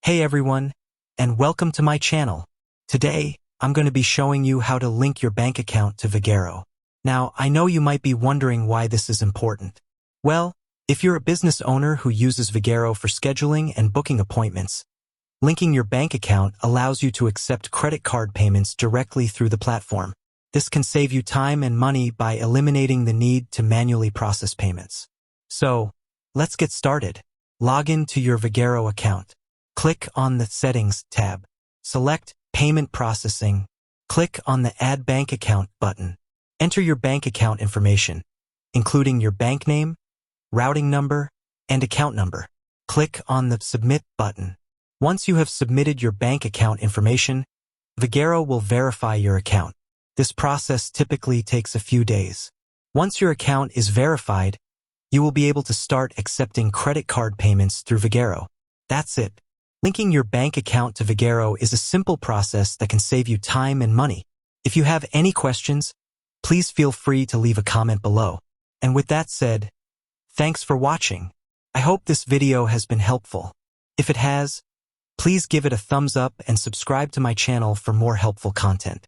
Hey everyone, and welcome to my channel. Today, I'm going to be showing you how to link your bank account to Vagaro. Now, I know you might be wondering why this is important. Well, if you're a business owner who uses Vagaro for scheduling and booking appointments, linking your bank account allows you to accept credit card payments directly through the platform. This can save you time and money by eliminating the need to manually process payments. So, let's get started. Log in to your Vagaro account. Click on the Settings tab. Select Payment Processing. Click on the Add Bank Account button. Enter your bank account information, including your bank name, routing number, and account number. Click on the Submit button. Once you have submitted your bank account information, Vagaro will verify your account. This process typically takes a few days. Once your account is verified, you will be able to start accepting credit card payments through Vagaro. That's it. Linking your bank account to Vagaro is a simple process that can save you time and money. If you have any questions, please feel free to leave a comment below. And with that said, thanks for watching. I hope this video has been helpful. If it has, please give it a thumbs up and subscribe to my channel for more helpful content.